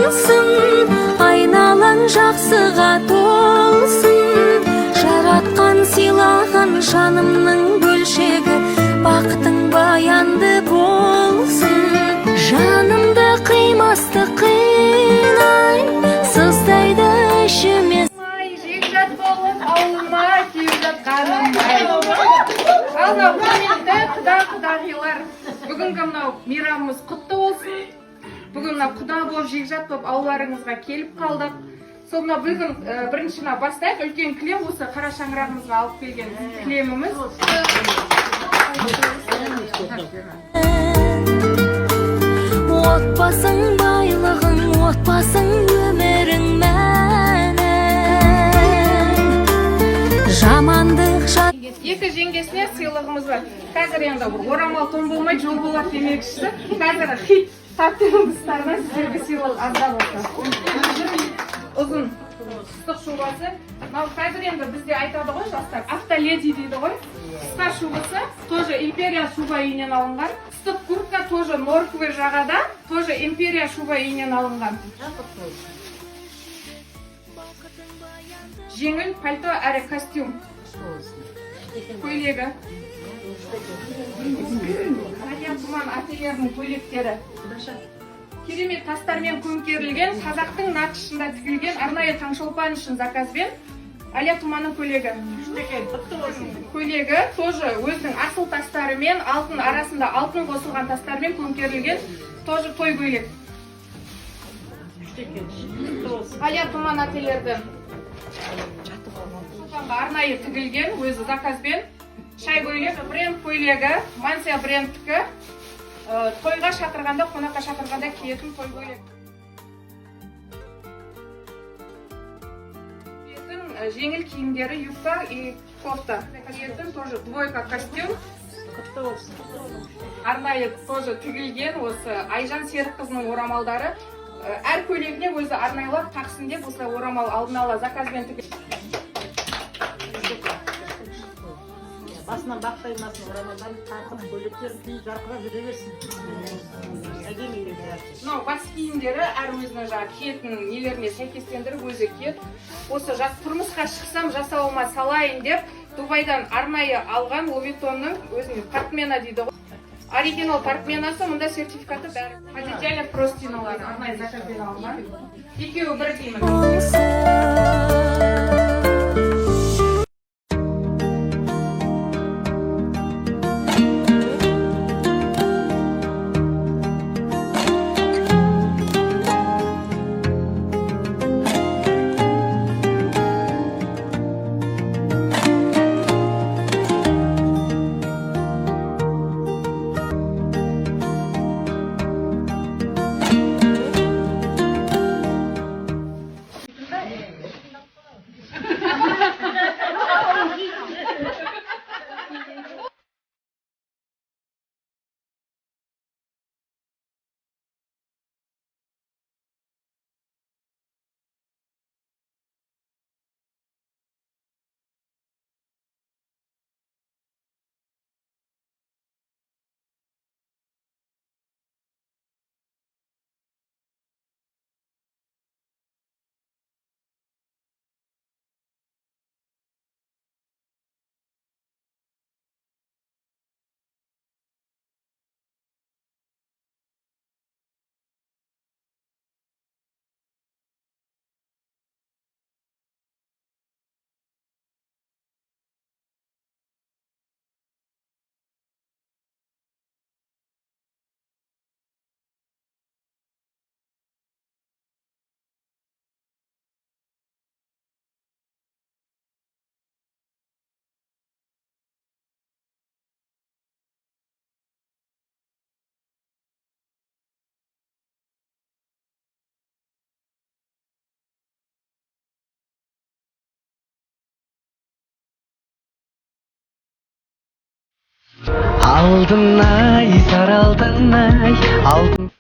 болсын, айналаң жақсыға толсын. Жаратқан сыйлаған жанымның бөлшегі, бақытың баянды болсын. Жанымды қимасты қинай, сыздайды ішіме. Жекжат болып ауылыма келіп жатқаным анау құрметті құда-құдағилар, бүгінгі мынау мейрамымыз құтты болсын. Бүгін мынау құда болып жекжат болып ауларыңызға келіп қалдық. Сол мынау бүгін біріншіні бастайық. Үлкен кілем осы қара шаңырағымызға алып келген кілеміміз. Отбасың байлығың, отбасың өмірің мәні. Жамандық Екі жеңгесіне сыйлығымыз бар. Қазір енді орамал тон болмай жол болады демекшісі. Қазір хит таптеріңіздерінен сіздерге сыйлық аздап отыр. Ұзын қысық шубасы. Қазір енді бізде айтады ғой жастар, автоледи дейді ғой. Қысқа шубасы, тоже империя шуба үйінен алынған. Қысық куртка тоже морквы жағада, тоже империя шуба үйінен алынған. Жеңіл пальто әрі костюм. Көйлегі. Радия Тұман ательерінің көйлектері. Керемет тастармен көмкерілген, қазақтың нақышында тігілген, арнайы таңшолпан үшін заказбен. Алия Тұманның көйлегі. Көйлегі тоже өзінің асыл тастарымен, алтын арасында алтын қосылған тастармен көмкерілген, тоже той көйлек. Алия Тұман ательердің арнайы тігілген, өзі заказбен. Шай көйлек, бренд көйлегі, Мансия брендтікі. Тойға шақырғанда, қонаққа шақырғанда киетін той көйлек. Жеңіл киімдері, юбка и кофта. Киетін тоже двойка костюм. Арнайы тоже тігілген, осы Айжан Серікқызының орамалдары. Әр көйлегіне өзі арнайлап тақсын деп, осылай орамал алдын ала заказбен тігілген. Басынан бақпаймасын, орамалдан тақып, көйлектерін киіп жарқырап жүре берсін. Бас киімдері әр өзінің киетін нелеріне сәйкестендіріп өзі киет. Осы тұрмысқа шықсам жасауыма салайын деп, Дубайдан арнайы алған Лувитонның өзінің портмена дейді ғой. Оригинал портменасы, мұнда сертификаты бәрі. Позитивный простиналары арнайы заказбен алған. Екеуі бір деймін. Алтын ай, сары алтын ай, алтын